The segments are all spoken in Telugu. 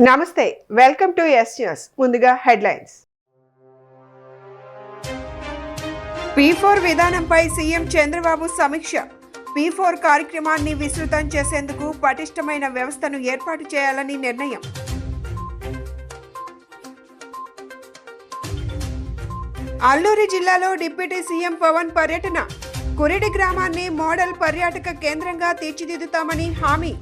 నమస్తే, వెల్కమ్ టు ఎస్ న్యూస్. ముందుగా హెడ్లైన్స్. P4 విధానంపై సీఎం చంద్రబాబు సమీక్ష. P4 కార్యక్రమాన్ని విస్తృతం చేసేందుకు పటిష్టమైన వ్యవస్థను ఏర్పాటు చేయాలని నిర్ణయం. అల్లూరి జిల్లాలో డిప్యూటీ సీఎం పవన్ పర్యటన. కురిడి గ్రామాన్ని మోడల్ పర్యాటక కేంద్రంగా తీర్చిదిద్దుతామని హామీ.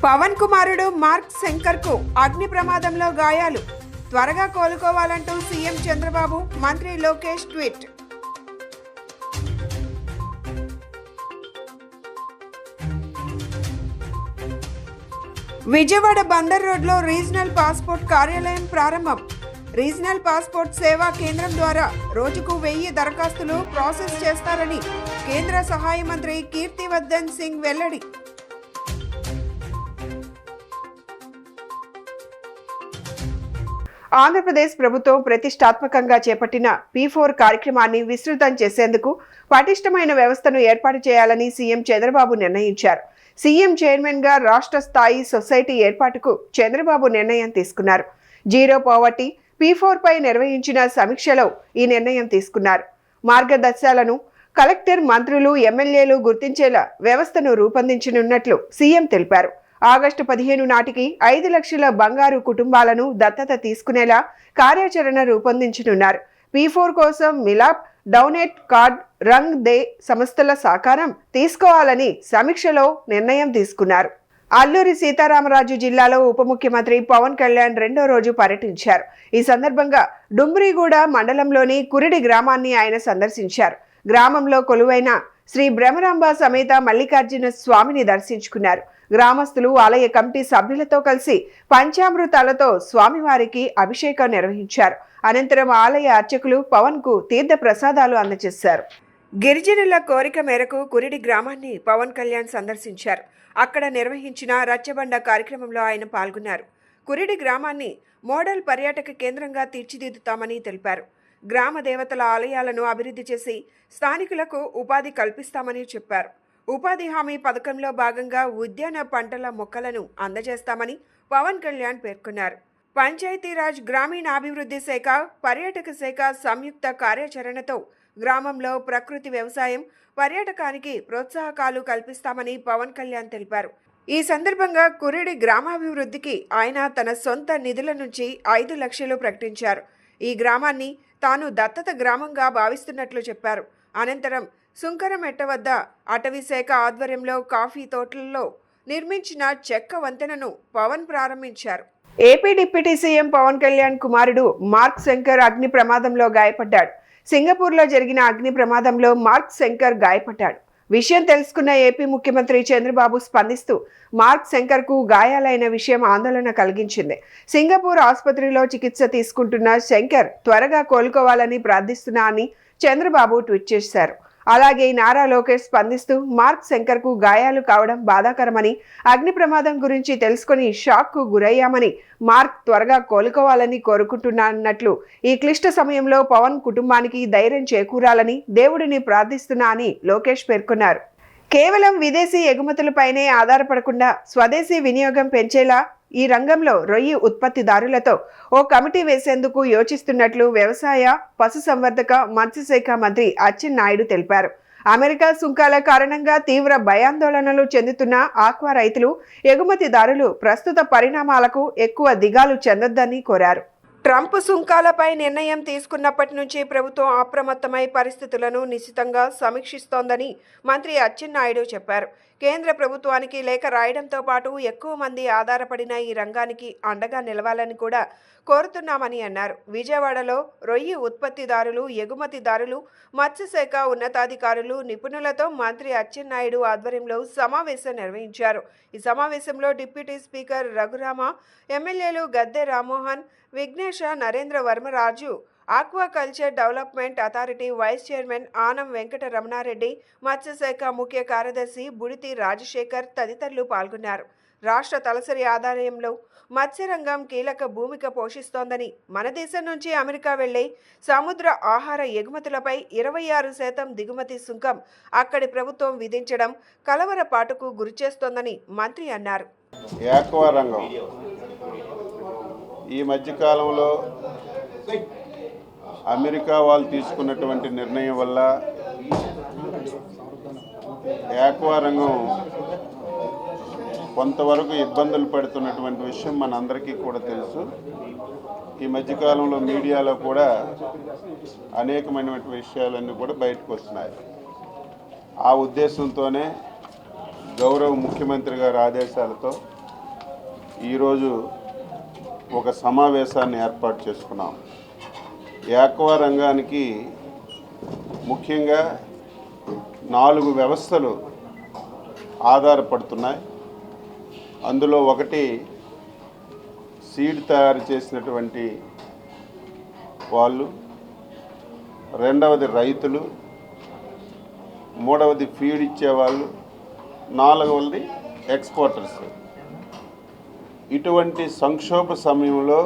పవన్ కుమారుడు మార్క్ శంకర్కు అగ్ని ప్రమాదంలో గాయాలు. త్వరగా కోలుకోవాలంటూ సీఎం చంద్రబాబు, మంత్రి లోకేష్ ట్వీట్. విజయవాడ బందర్ రోడ్లో రీజనల్ పాస్పోర్ట్ కార్యాలయం ప్రారంభం. రీజనల్ పాస్పోర్ట్ సేవా కేంద్రం ద్వారా రోజుకు 1000 దరఖాస్తులు ప్రాసెస్ చేస్తారని కేంద్ర సహాయ మంత్రి కీర్తివర్ధన్ సింగ్ వెల్లడి. ఆంధ్రప్రదేశ్ ప్రభుత్వం ప్రతిష్టాత్మకంగా చేపట్టిన P4 కార్యక్రమాన్ని విస్తృతం చేసేందుకు పటిష్టమైన వ్యవస్థను ఏర్పాటు చేయాలని సీఎం చంద్రబాబు నిర్ణయించారు. సీఎం చైర్మన్ గా రాష్ట్ర స్థాయి సొసైటీ ఏర్పాటుకు చంద్రబాబు నిర్ణయం తీసుకున్నారు. జీరో పావర్టీ P4 పై నిర్వహించిన సమీక్షలో ఈ నిర్ణయం తీసుకున్నారు. మార్గదర్శకాలను కలెక్టర్, మంత్రులు, ఎమ్మెల్యేలు గుర్తించేలా వ్యవస్థను రూపొందించనున్నట్లు సీఎం తెలిపారు. ఆగస్టు 15 నాటికి 5 లక్షల బంగారు కుటుంబాలను దత్తత తీసుకునేలా కార్యాచరణ రూపొందించనున్నారు. P4 కోసం మిలాప్, డౌనేట్, కార్డ్, రంగ్ దే సంస్థల సహకారం తీసుకోవాలని సమీక్షలో నిర్ణయం తీసుకున్నారు. అల్లూరి సీతారామరాజు జిల్లాలో ఉప ముఖ్యమంత్రి పవన్ కళ్యాణ్ రెండో రోజు పర్యటించారు. ఈ సందర్భంగా డుమ్రిగూడ మండలంలోని కురిడి గ్రామాన్ని ఆయన సందర్శించారు. గ్రామంలో కొలువైన శ్రీ బ్రహ్మరాంబ సమేత మల్లికార్జున స్వామిని దర్శించుకున్నారు. గ్రామస్తులు, ఆలయ కమిటీ సభ్యులతో కలిసి పంచామృతాలతో స్వామివారికి అభిషేకం నిర్వహించారు. అనంతరం ఆలయ అర్చకులు పవన్ కు తీర్థ ప్రసాదాలు అందజేశారు. గిరిజనుల కోరిక మేరకు కురిడి గ్రామాన్ని పవన్ కళ్యాణ్ సందర్శించారు. అక్కడ నిర్వహించిన రచ్చబండ కార్యక్రమంలో ఆయన పాల్గొన్నారు. కురిడి గ్రామాన్ని మోడల్ పర్యాటక కేంద్రంగా తీర్చిదిద్దుతామని తెలిపారు. గ్రామ దేవతల ఆలయాలను అభివృద్ధి చేసి స్థానికులకు ఉపాధి కల్పిస్తామని చెప్పారు. ఉపాధి హామీ పథకంలో భాగంగా ఉద్యాన పంటల మొక్కలను అందజేస్తామని పవన్ కళ్యాణ్ పేర్కొన్నారు. పంచాయతీరాజ్, గ్రామీణాభివృద్ధి శాఖ, పర్యాటక శాఖ సంయుక్త కార్యాచరణతో గ్రామంలో ప్రకృతి వ్యవసాయం, పర్యాటకానికి ప్రోత్సాహకాలు కల్పిస్తామని పవన్ కళ్యాణ్ తెలిపారు. ఈ సందర్భంగా కురిడి గ్రామాభివృద్ధికి ఆయన తన సొంత నిధుల నుంచి 5 లక్షలు ప్రకటించారు. ఈ గ్రామాన్ని తాను దత్తత గ్రామంగా భావిస్తున్నట్లు చెప్పారు. అనంతరం సుంకరమెట్ట వద్ద అటవీ శాఖ ఆధ్వర్యంలో కాఫీ తోటలలో నిర్మించిన చెక్క వంతెనను పవన్ ప్రారంభించారు. AP deputy CM Pawan Kalyan కుమారుడు మార్క్ శంకర్ అగ్ని ప్రమాదంలో గాయపడ్డాడు. సింగపూర్లో జరిగిన అగ్ని ప్రమాదంలో మార్క్ శంకర్ గాయపడ్డాడు. విషయం తెలుసుకున్న ఏపీ ముఖ్యమంత్రి చంద్రబాబు స్పందిస్తూ మార్క్ శంకర్ కు గాయాలైన విషయం ఆందోళన కలిగించింది. సింగపూర్ ఆసుపత్రిలో చికిత్స తీసుకుంటున్న శంకర్ త్వరగా కోలుకోవాలని ప్రార్థిస్తున్నా అని చంద్రబాబు ట్వీట్ చేశారు. అలాగే నారా లోకేష్ స్పందిస్తూ మార్క్ శంకర్ కు గాయాలు కావడం బాధాకరమని, అగ్ని ప్రమాదం గురించి తెలుసుకుని షాక్ కు గురయ్యామని, మార్క్ త్వరగా కోలుకోవాలని కోరుకుంటున్నట్లు, ఈ క్లిష్ట సమయంలో పవన్ కుటుంబానికి ధైర్యం చేకూరాలని దేవుడిని ప్రార్థిస్తున్నా అని లోకేష్ పేర్కొన్నారు. కేవలం విదేశీ ఎగుమతులపైనే ఆధారపడకుండా స్వదేశీ వినియోగం పెంచేలా ఈ రంగంలో రొయ్యి ఉత్పత్తిదారులతో ఓ కమిటీ వేసేందుకు యోచిస్తున్నట్లు వ్యవసాయ, పశుసంవర్ధక, మత్స్యశాఖ మంత్రి అచ్చెన్నాయుడు తెలిపారు. అమెరికా సుంకాల కారణంగా తీవ్ర భయాందోళనలు చెందుతున్న ఆక్వా రైతులు, ఎగుమతిదారులు ప్రస్తుత పరిణామాలకు ఎక్కువ దిగాలు చెందొద్దని కోరారు. ట్రంప్ సుంకాలపై నిర్ణయం తీసుకున్నప్పటి నుంచి ప్రభుత్వం అప్రమత్తమై పరిస్థితులను నిశితంగా సమీక్షిస్తోందని మంత్రి అచ్చెన్నాయుడు చెప్పారు. కేంద్ర ప్రభుత్వానికి లేఖ రాయడంతో పాటు ఎక్కువ మంది ఆధారపడిన ఈ రంగానికి అండగా నిలవాలని కూడా కోరుతున్నామని అన్నారు. విజయవాడలో రొయ్యి ఉత్పత్తిదారులు, ఎగుమతిదారులు, మత్స్యశాఖ ఉన్నతాధికారులు, నిపుణులతో మంత్రి అచ్చెన్నాయుడు ఆధ్వర్యంలో సమావేశం నిర్వహించారు. ఈ సమావేశంలో డిప్యూటీ స్పీకర్ రఘురామ, ఎమ్మెల్యేలు Gadde Rammohan, Vighnesha, Narendra Varmaraju, aquaculture development authority vice chairman Anam Venkata Ramanareddy, మత్స్యశాఖ ముఖ్య కార్యదర్శి బుడితి రాజశేఖర్ తదితరులు పాల్గొన్నారు. రాష్ట్ర తలసరి ఆదాయంలో మత్స్యరంగం కీలక భూమిక పోషిస్తోందని, మన దేశం నుంచి అమెరికా వెళ్లే సముద్ర ఆహార ఎగుమతులపై 26% దిగుమతి సుంకం అక్కడి ప్రభుత్వం విధించడం కలవరపాటుకు గురిచేస్తోందని మంత్రి అన్నారు. ఆక్వా రంగం ఈ మధ్యకాలంలో అమెరికా వాళ్ళు తీసుకున్నటువంటి నిర్ణయం వల్ల ఆక్వా రంగం కొంతవరకు ఇబ్బందులు పడుతున్నటువంటి విషయం మనందరికీ కూడా తెలుసు. ఈ మధ్యకాలంలో మీడియాలో కూడా అనేకమైనటువంటి విషయాలన్నీ కూడా బయటకు వస్తున్నాయి. ఆ ఉద్దేశంతోనే గౌరవ ముఖ్యమంత్రి గారి ఆదేశాలతో ఈరోజు ఒక సమావేశాన్ని ఏర్పాటు చేసుకున్నాం. ఆక్వా రంగానికి ముఖ్యంగా 4 వ్యవస్థలు ఆధారపడుతున్నాయి. అందులో ఒకటి సీడ్ తయారు చేసినటువంటి వాళ్ళు, రెండవది రైతులు, మూడవది ఫీడ్ ఇచ్చేవాళ్ళు, నాలుగవది ఎక్స్పోర్టర్స్. ఇటువంటి సంక్షోభ సమయంలో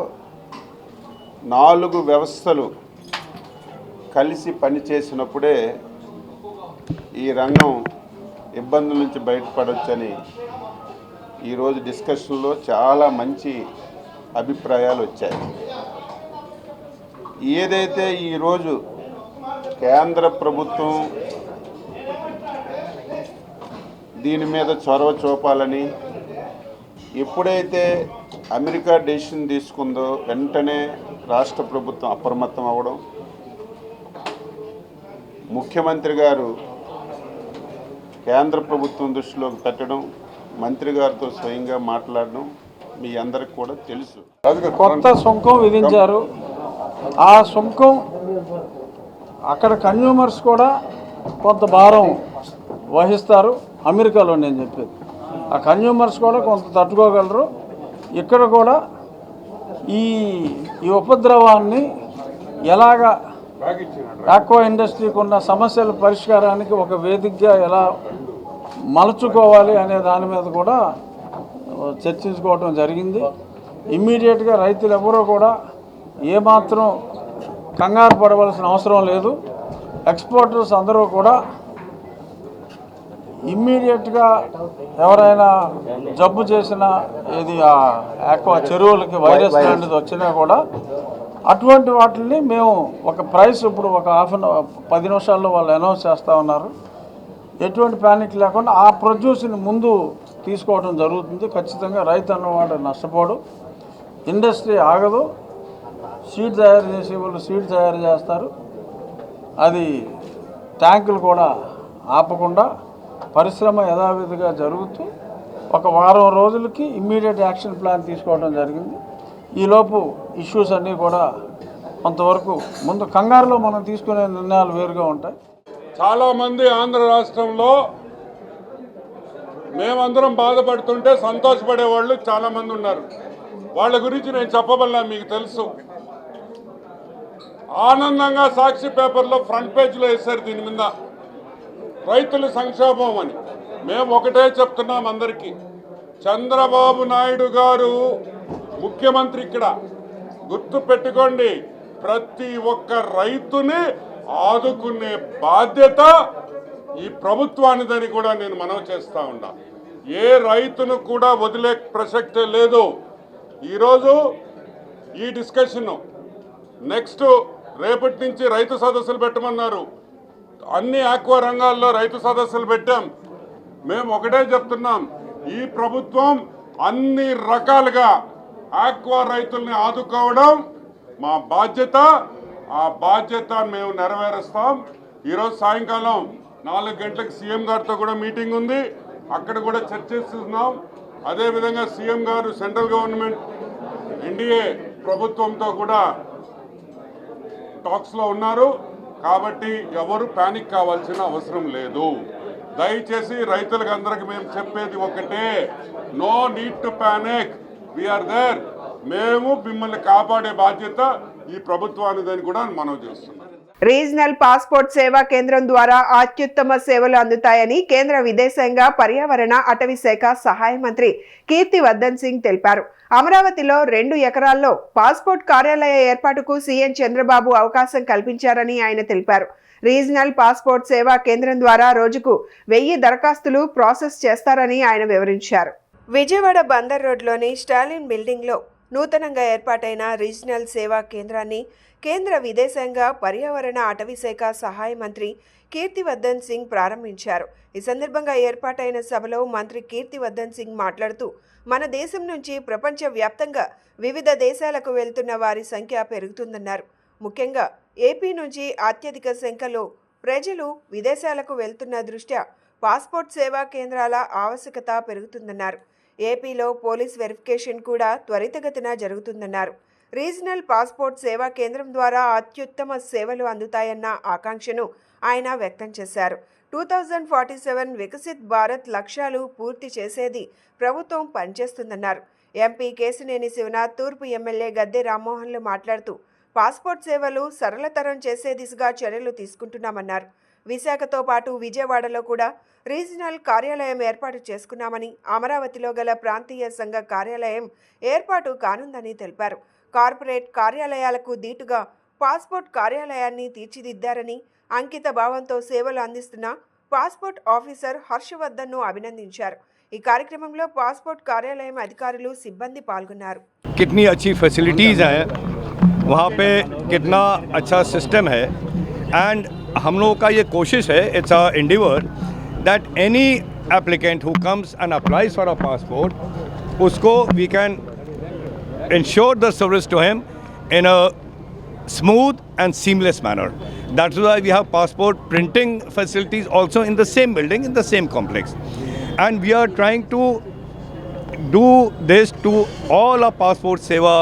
4 వ్యవస్థలు కలిసి పనిచేసినప్పుడే ఈ రంగం ఇబ్బందుల నుంచి బయటపడవచ్చని ఈరోజు డిస్కషన్లో చాలా మంచి అభిప్రాయాలు వచ్చాయి. ఏదైతే ఈరోజు కేంద్ర ప్రభుత్వం దీని మీద చొరవ చూపాలని ఎప్పుడైతే అమెరికా డెసిషన్ తీసుకుందో వెంటనే రాష్ట్ర ప్రభుత్వం అప్రమత్తం అవ్వడం, ముఖ్యమంత్రి గారు కేంద్ర ప్రభుత్వం దృష్టిలోకి పెట్టడం, మంత్రి గారితో స్వయంగా మాట్లాడడం మీ అందరికి కూడా తెలుసు. కొత్త సుంకం విధించారు. ఆ సుంకం అక్కడ కన్జ్యూమర్స్ కూడా కొంత భారం వహిస్తారు. అమెరికాలో నేను చెప్పేది, ఆ కన్జ్యూమర్స్ కూడా కొంత తట్టుకోగలరు. ఇక్కడ కూడా ఈ ఉపద్రవాన్ని ఎలాగా ఆక్వా ఇండస్ట్రీకి ఉన్న సమస్యల పరిష్కారానికి ఒక వేదికగా ఎలా మలుచుకోవాలి అనే దాని మీద కూడా చర్చించుకోవడం జరిగింది. ఇమ్మీడియట్గా రైతులు ఎవరూ కూడా ఏమాత్రం కంగారు పడవలసిన అవసరం లేదు. ఎక్స్పోర్టర్స్ అందరూ కూడా ఇమ్మీడియట్గా ఎవరైనా జబ్బు చేసిన ఇది ఆక్వా చెరువులకి వైరస్ లాంటిది వచ్చినా కూడా అటువంటి వాటిని మేము ఒక ప్రైస్ ఇప్పుడు ఒక 10 నిమిషాల్లో వాళ్ళు అనౌన్స్ చేస్తూ ఉన్నారు. ఎటువంటి ప్యానిక్ లేకుండా ఆ ప్రొడ్యూస్ని ముందు తీసుకోవడం జరుగుతుంది. ఖచ్చితంగా రైతు అన్నవాడు నష్టపోడు, ఇండస్ట్రీ ఆగదు. సీడ్ తయారు చేసే వాళ్ళు సీడ్ తయారు చేస్తారు. అది ట్యాంకులు కూడా ఆపకుండా పరిశ్రమ యథావిధిగా జరుగుతూ ఒక వారం రోజులకి ఇమ్మీడియట్ యాక్షన్ ప్లాన్ తీసుకోవడం జరిగింది. ఈలోపు ఇష్యూస్ అన్నీ కూడా కొంతవరకు ముందు కంగారులో మనం తీసుకునే నిర్ణయాలు వేరుగా ఉంటాయి. చాలామంది ఆంధ్ర రాష్ట్రంలో మేమందరం బాధపడుతుంటే సంతోషపడేవాళ్ళు చాలామంది ఉన్నారు. వాళ్ళ గురించి నేను చెప్పబల్లా మీకు తెలుసు. ఆనందంగా సాక్షి పేపర్లో ఫ్రంట్ పేజ్లో వేశారు దీని మీద రైతుల సంక్షోభం అని. మేము ఒకటే చెప్తున్నాం అందరికీ, చంద్రబాబు నాయుడు గారు ముఖ్యమంత్రి ఇక్కడ, గుర్తు పెట్టుకోండి, ప్రతి ఒక్క రైతుని ఆదుకునే బాధ్యత ఈ ప్రభుత్వానిదని కూడా నేను మనవి చేస్తూ ఉన్నా. ఏ రైతును కూడా వదిలే ప్రసక్తే లేదు. ఈరోజు ఈ డిస్కషన్ నెక్స్ట్ రేపటి నుంచి రైతు సదస్సులు పెట్టమన్నారు. అన్ని ఆక్వా రంగాల్లో రైతు సదస్సులు పెట్టాం. మేము ఒకటే చెప్తున్నాం, ఈ ప్రభుత్వం అన్ని రకాలుగా ఆక్వా రైతుల్ని ఆదుకోవడం మా బాధ్యత. ఆ బాధ్యత మేము నెరవేరుస్తాం. ఈరోజు సాయంకాలం 4 గంటలకు సీఎం గారితో కూడా మీటింగ్ ఉంది, అక్కడ కూడా చర్చిస్తున్నాం. అదేవిధంగా సీఎం గారు సెంట్రల్ గవర్నమెంట్ ఎన్డీఏ ప్రభుత్వంతో కూడా టాక్స్లో ఉన్నారు. కాబట్టి ఎవరు ప్యానిక్ కావాల్సిన అవసరం లేదు. దయచేసి రైతులకు అందరికి మేము చెప్పేది ఒకటే, no need to panic, we're there. మేము మిమ్మల్ని కాపాడే బాధ్యత ఈ ప్రభుత్వానిదని కూడా మనం చేస్తున్నాం. రీజనల్ పాస్పోర్ట్ సేవా కేంద్రం ద్వారా అత్యుత్తమ సేవలు అందుతాయని కేంద్ర విదేశాంగ పర్యావరణ అటవీ శాఖ సహాయ మంత్రి కీర్తివర్ధన్ సింగ్ తెలిపారు. అమరావతిలో 2 ఎకరాల్లో పాస్పోర్ట్ కార్యాలయ ఏర్పాటుకు సీఎం చంద్రబాబు అవకాశం కల్పించారని ఆయన తెలిపారు. రీజనల్ పాస్పోర్ట్ సేవా కేంద్రం ద్వారా రోజుకు 1000 దరఖాస్తులు ప్రాసెస్ చేస్తారని ఆయన వివరించారు. విజయవాడ బందర్ రోడ్లోని స్టాలిన్ బిల్డింగ్లో నూతనంగా ఏర్పాటైన రీజనల్ సేవా కేంద్రాన్ని కేంద్ర విదేశాంగ పర్యావరణ అటవీ శాఖ సహాయ మంత్రి కీర్తివర్ధన్ సింగ్ ప్రారంభించారు. ఈ సందర్భంగా ఏర్పాటైన సభలో మంత్రి కీర్తివర్ధన్ సింగ్ మాట్లాడుతూ మన దేశం నుంచి ప్రపంచ వ్యాప్తంగా వివిధ దేశాలకు వెళ్తున్న వారి సంఖ్య పెరుగుతుందన్నారు. ముఖ్యంగా ఏపీ నుంచి అత్యధిక సంఖ్యలో ప్రజలు విదేశాలకు వెళ్తున్న దృష్ట్యా పాస్పోర్ట్ సేవా కేంద్రాల ఆవశ్యకత పెరుగుతుందన్నారు. ఏపీలో పోలీస్ వెరిఫికేషన్ కూడా త్వరితగతిన జరుగుతుందన్నారు. రీజనల్ పాస్పోర్ట్ సేవా కేంద్రం ద్వారా అత్యుత్తమ సేవలు అందుతాయన్న ఆకాంక్షను ఆయన వ్యక్తం చేశారు. 2047 వికసిత్ భారత్ లక్ష్యాలు పూర్తి చేసేది ప్రభుత్వం పనిచేస్తుందన్నారు. ఎంపీ కేశినేని శివనాథ్, తూర్పు ఎమ్మెల్యే గద్దె రామ్మోహన్లు మాట్లాడుతూ పాస్పోర్ట్ సేవలు సరళతరం చేసే దిశగా చర్యలు తీసుకుంటున్నామన్నారు. విశాఖతో పాటు విజయవాడలో కూడా రీజనల్ కార్యాలయం ఏర్పాటు చేసుకున్నామని, అమరావతిలో గల ప్రాంతీయ సంఘ కార్యాలయం ఏర్పాటు కానుందని తెలిపారు. కార్పొరేట్ కార్యాలయాలకు దీటుగా పాస్పోర్ట్ కార్యాలయాన్ని తీర్చిదిద్దారని, అంకిత భావంతో సేవలు అందిస్తున్న పాస్పోర్ట్ ఆఫీసర్ హర్షవర్ధన్ను అభినందించారు. ఈ కార్యక్రమంలో పాస్పోర్ట్ కార్యాలయం అధికారులు, సిబ్బంది పాల్గొన్నారు. कितनी अच्छी फैसिलिटीज़ हैं वहाँ पे, कितना अच्छा सिस्टम है एंड हम लोगों का ये कोशिश है, it's a endeavor that any applicant who comes and applies for a passport, उसको we can ensure the service to him in a smooth and seamless manner. That's why we have passport printing facilities also in the same building, in the same complex. And we are trying to do this to all our passport seva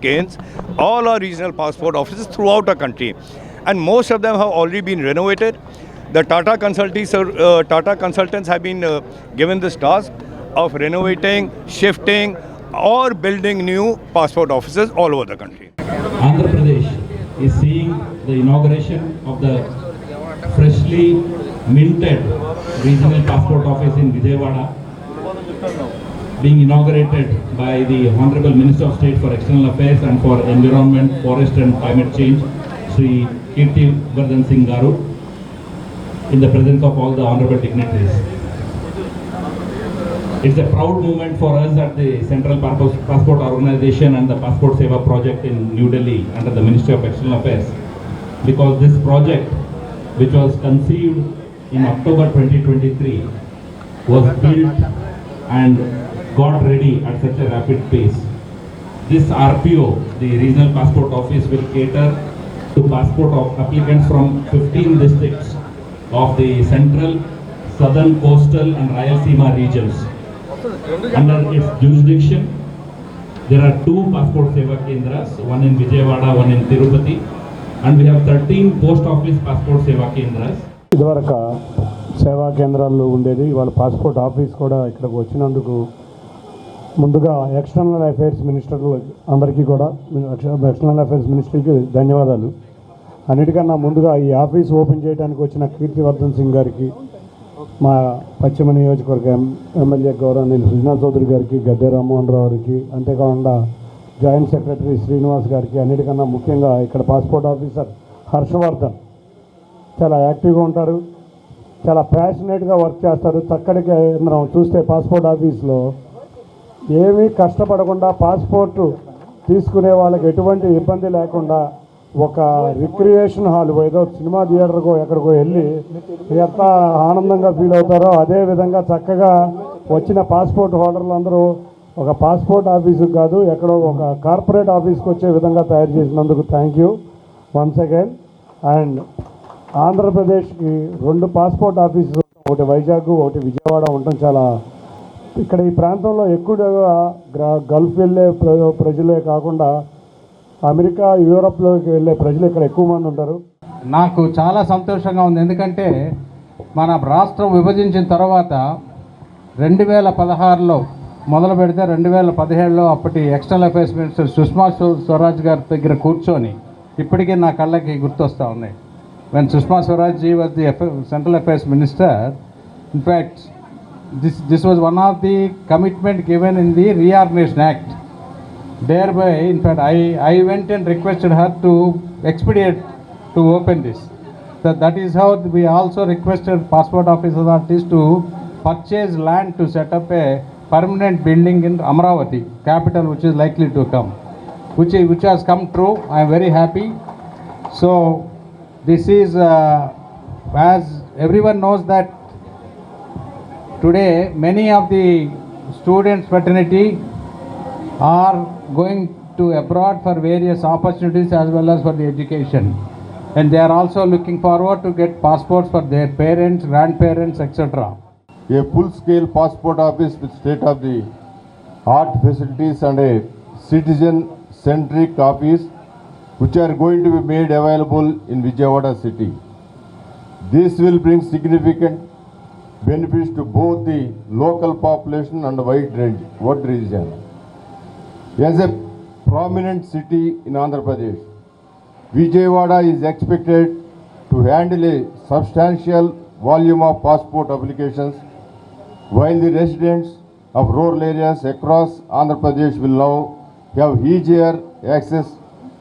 cairns, all our regional passport offices throughout the country. And most of them have already been renovated. The Tata consultants have been given this task of renovating, shifting or building new passport offices all over the country. Andhra Pradesh is seeing the inauguration of the freshly minted regional passport office in Vijayawada, being inaugurated by the Honorable Minister of State for External Affairs and for Environment, Forest and Climate Change, Sri Kirtivardhan Singh Garu, in the presence of all the honorable dignitaries. It's a proud moment for us at the Central Passport Organization and the Passport Seva project in New Delhi under the Ministry of External Affairs, because this project, which was conceived in October 2023, was built and got ready at such a rapid pace. This RPO, the Regional Passport Office, will cater to passport applicants from 15 districts of the central, southern, coastal and Rayalaseema regions. Under its jurisdiction, there are 2 passport seva kendras, one in Vijayawada, one in Tirupati, and we have 13 post office passport seva kendras. ఇదివరకు సేవా కేంద్రాల్లో ఉండేది, వాళ్ళ పాస్పోర్ట్ ఆఫీస్ కూడా ఇక్కడికి వచ్చినందుకు ముందుగా ఎక్స్టర్నల్ అఫైర్స్ మినిస్టర్లు అందరికీ కూడా, ఎక్స్టర్నల్ అఫైర్స్ మినిస్ట్రీకి ధన్యవాదాలు. అన్నిటికన్నా ముందుగా ఈ ఆఫీస్ ఓపెన్ చేయడానికి వచ్చిన కీర్తివర్ధన్ సింగ్ గారికి, మా పశ్చిమ నియోజకవర్గ ఎమ్మెల్యే గౌరవనీయులు సుజనా చౌదరి గారికి, గద్దె రామ్మోహన్ రావు గారికి, అంతేకాకుండా జాయింట్ సెక్రటరీ శ్రీనివాస్ గారికి, అన్నిటికన్నా ముఖ్యంగా ఇక్కడ పాస్పోర్ట్ ఆఫీసర్ హర్షవర్ధన్ చాలా యాక్టివ్గా ఉంటారు, చాలా ప్యాషనేట్గా వర్క్ చేస్తారు. చక్కటి కేంద్రం చూస్తే పాస్పోర్ట్ ఆఫీస్లో ఏమీ కష్టపడకుండా పాస్పోర్టు తీసుకునే వాళ్ళకి ఎటువంటి ఇబ్బంది లేకుండా ఒక రిక్రియేషన్ హాల్, ఏదో సినిమా థియేటర్కో ఎక్కడికో వెళ్ళి ఎంత ఆనందంగా ఫీల్ అవుతారో అదే విధంగా చక్కగా వచ్చిన పాస్పోర్ట్ హోల్డర్లు అందరూ ఒక పాస్పోర్ట్ ఆఫీసుకు కాదు, ఎక్కడో ఒక కార్పొరేట్ ఆఫీస్కి వచ్చే విధంగా తయారు చేసినందుకు thank you once again. And ఆంధ్రప్రదేశ్కి 2 పాస్పోర్ట్ ఆఫీసు, ఒకటి వైజాగ్, ఒకటి విజయవాడ ఉండటం చాలా, ఇక్కడ ఈ ప్రాంతంలో ఎక్కువగా గల్ఫ్ వెళ్ళే ప్రజలే కాకుండా అమెరికా, యూరోప్లోకి వెళ్ళే ప్రజలు ఇక్కడ ఎక్కువ మంది ఉంటారు. నాకు చాలా సంతోషంగా ఉంది, ఎందుకంటే మన రాష్ట్రం విభజించిన తర్వాత 2016లో మొదలు పెడితే 2017లో అప్పటి external affairs minister Sushma Swaraj గారి దగ్గర కూర్చొని ఇప్పటికే నా కళ్ళకి గుర్తొస్తూ ఉన్నాయి. when Sushma Swaraj ji was the Central Affairs Minister. In fact, this was one of the commitment given in the Reorganization Act. Thereby, in fact, I went and requested her to expedite to open this. That is how we also requested passport office authorities to purchase land to set up a permanent building in Amravati, capital, which is likely to come, which has come true. I am very happy. So this is, as everyone knows that today many of the students fraternity are going to abroad for various opportunities as well as for the education, and they are also looking forward to get passports for their parents, grandparents, etc. A full-scale passport office with state-of-the-art facilities and a citizen-centric office which are going to be made available in Vijayawada city. This will bring significant benefits to both the local population and the wide region. As a prominent city in Andhra Pradesh, Vijayawada is expected to handle a substantial volume of passport applications, while the residents of rural areas across Andhra Pradesh will now have easier access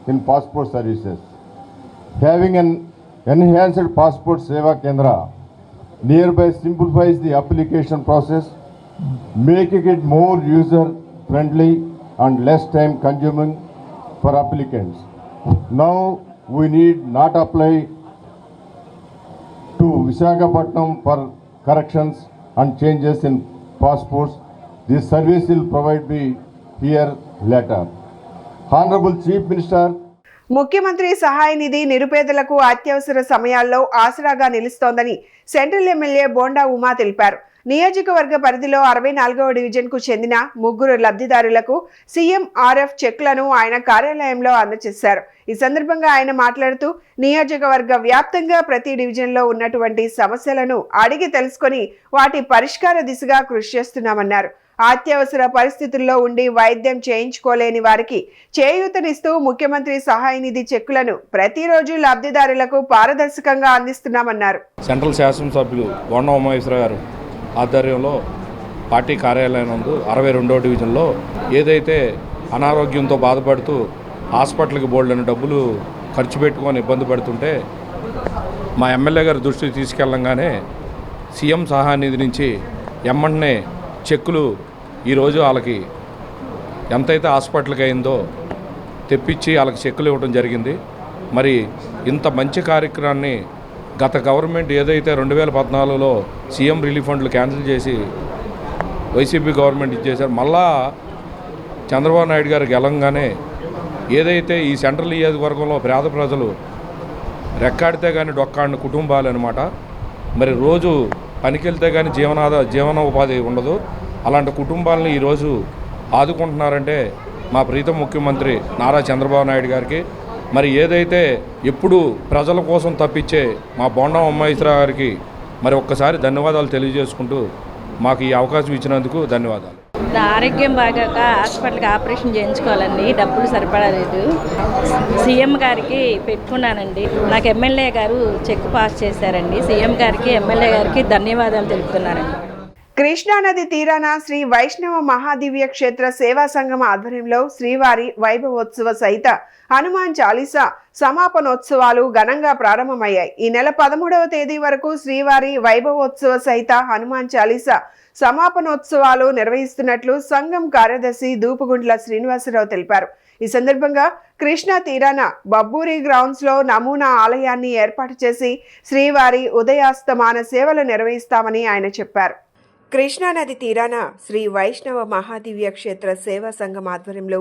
in passport services. Having an enhanced passport seva kendra nearby simplifies the application process, making it more user friendly and less time consuming for applicants. Now we need not apply to Visakhapatnam for corrections and changes in passports. This service will provide me here later. Honorable Chief Minister, ముఖ్యమంత్రి సహాయ నిధి నిరుపేదలకు అత్యవసర సమయాల్లో ఆసరాగా నిలుస్తోందని సెంట్రల్ ఎమ్మెల్యే బోండా ఉమా తెలిపారు. నియోజకవర్గ పరిధిలో 64వ డివిజన్కు చెందిన 3 లబ్ధిదారులకు సీఎంఆర్ఎఫ్ చెక్లను ఆయన కార్యాలయంలో అందజేశారు. ఈ సందర్భంగా ఆయన మాట్లాడుతూ నియోజకవర్గ వ్యాప్తంగా ప్రతి డివిజన్లో ఉన్నటువంటి సమస్యలను అడిగి తెలుసుకొని వాటి పరిష్కార దిశగా కృషి చేస్తున్నామన్నారు. అత్యవసర పరిస్థితుల్లో ఉండి వైద్యం చేయించుకోలేని వారికి చేయూతనిస్తూ ముఖ్యమంత్రి సహాయ నిధి చెక్కులను ప్రతిరోజు లబ్ధిదారులకు పారదర్శకంగా అందిస్తున్నామన్నారు. సెంట్రల్ శాసనసభ్యులు బోండా ఉమామహేశ్వర గారు ఆధ్వర్యంలో పార్టీ కార్యాలయం నందు 62వ డివిజన్లో ఏదైతే అనారోగ్యంతో బాధపడుతూ హాస్పిటల్కి బోల్డని డబ్బులు ఖర్చు పెట్టుకొని ఇబ్బంది పడుతుంటే మా ఎమ్మెల్యే గారి దృష్టికి తీసుకెళ్ళంగానే సీఎం సహాయ నిధి నుంచి ఎమ్మంటనే చెక్కులు ఈరోజు వాళ్ళకి ఎంతైతే హాస్పిటల్కి అయిందో తెప్పించి వాళ్ళకి చెక్కులు ఇవ్వడం జరిగింది. మరి ఇంత మంచి కార్యక్రమాన్ని గత గవర్నమెంట్ ఏదైతే 2014లో సీఎం రిలీఫ్ ఫండ్లు క్యాన్సిల్ చేసి వైసీపీ గవర్నమెంట్ ఇచ్చేశారు, మళ్ళా చంద్రబాబు నాయుడు గారు గెలంగానే ఏదైతే ఈ సెంట్రల్ నియోజకవర్గంలో పేద ప్రజలు రెక్కాడితే కానీ డొక్కాడిన కుటుంబాలు అనమాట, మరి రోజు పనికెళ్తే కానీ జీవనోపాధి ఉండదు. అలాంటి కుటుంబాలని ఈరోజు ఆదుకుంటున్నారంటే మా ప్రీతం ముఖ్యమంత్రి నారా చంద్రబాబు నాయుడు గారికి, మరి ఏదైతే ఎప్పుడు ప్రజల కోసం తప్పించే మా బోండా ఉమామహేశ్వర గారికి మరి ఒక్కసారి ధన్యవాదాలు తెలియజేసుకుంటూ మాకు ఈ అవకాశం ఇచ్చినందుకు ధన్యవాదాలు. నా ఆరోగ్యం బాగాక హాస్పిటల్కి ఆపరేషన్ చేయించుకోవాలండి, డబ్బులు సరిపడలేదు. సీఎం గారికి పెట్టుకున్నానండి. నాకు ఎమ్మెల్యే గారు చెక్ పాస్ చేశారండి. సీఎం గారికి ఎమ్మెల్యే గారికి ధన్యవాదాలు తెలుపుతున్నానండి. కృష్ణానది తీరాన శ్రీ వైష్ణవ మహాదివ్య క్షేత్ర సేవా సంఘం ఆధ్వర్యంలో శ్రీవారి వైభవోత్సవ సహిత హనుమాన్ చాలీసా సమాపనోత్సవాలు ఘనంగా ప్రారంభమయ్యాయి. ఈ నెల 13వ తేదీ వరకు శ్రీవారి వైభవోత్సవ సహిత హనుమాన్ చాలీసా సమాపనోత్సవాలు నిర్వహిస్తున్నట్లు సంఘం కార్యదర్శి దూపుగుంట్ల శ్రీనివాసరావు తెలిపారు. ఈ సందర్భంగా కృష్ణా తీరాన బబ్బూరి గ్రౌండ్స్ లో నమూనా ఆలయాన్ని ఏర్పాటు చేసి శ్రీవారి ఉదయాస్తమాన సేవలు నిర్వహిస్తామని ఆయన చెప్పారు. కృష్ణానది తీరాన శ్రీ వైష్ణవ మహాదివ్య క్షేత్ర సేవా సంఘం ఆధ్వర్యంలో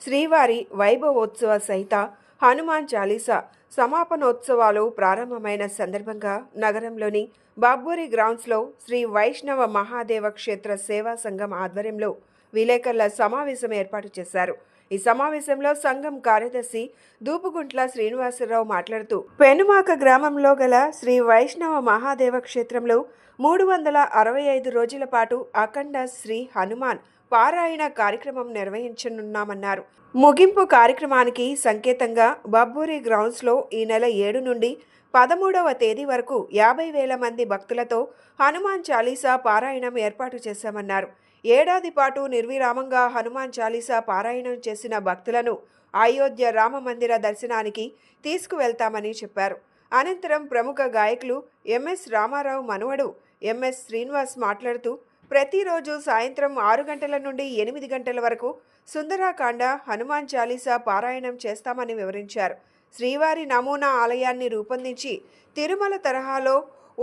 శ్రీవారి వైభవోత్సవ సహిత హనుమాన్ చాలీసా సమాపనోత్సవాలు ప్రారంభమైన సందర్భంగా నగరంలోని బాబ్బూరి గ్రౌండ్స్లో శ్రీ వైష్ణవ మహాదేవ క్షేత్ర సేవా సంఘం ఆధ్వర్యంలో విలేకరుల సమావేశం ఏర్పాటు చేశారు. ఈ సమావేశంలో సంఘం కార్యదర్శి దూపుగుంట్ల శ్రీనివాసరావు మాట్లాడుతూ పెనుమాక గ్రామంలో గల శ్రీ వైష్ణవ మహాదేవ క్షేత్రంలో 365 రోజుల పాటు అఖండ శ్రీ హనుమాన్ పారాయణ కార్యక్రమం నిర్వహించనున్నామన్నారు. ముగింపు కార్యక్రమానికి సంకేతంగా బబ్బూరి గ్రౌండ్స్లో ఈ నెల 7 నుండి 13వ తేదీ వరకు 50,000 మంది భక్తులతో హనుమాన్ చాలీసా పారాయణం ఏర్పాటు చేశామన్నారు. ఏడాది పాటు నిర్విరామంగా హనుమాన్ చాలీసా పారాయణం చేసిన భక్తులను అయోధ్య రామ మందిర దర్శనానికి తీసుకువెళ్తామని చెప్పారు. అనంతరం ప్రముఖ గాయకులు ఎంఎస్ రామారావు మనవడు ఎంఎస్ శ్రీనివాస్ మాట్లాడుతూ ప్రతిరోజు సాయంత్రం 6 గంటల నుండి 8 గంటల వరకు సుందరాకాండ హనుమాన్ చాలీసా పారాయణం చేస్తామని వివరించారు. శ్రీవారి నమూనా ఆలయాన్ని రూపొందించి తిరుమల తరహాలో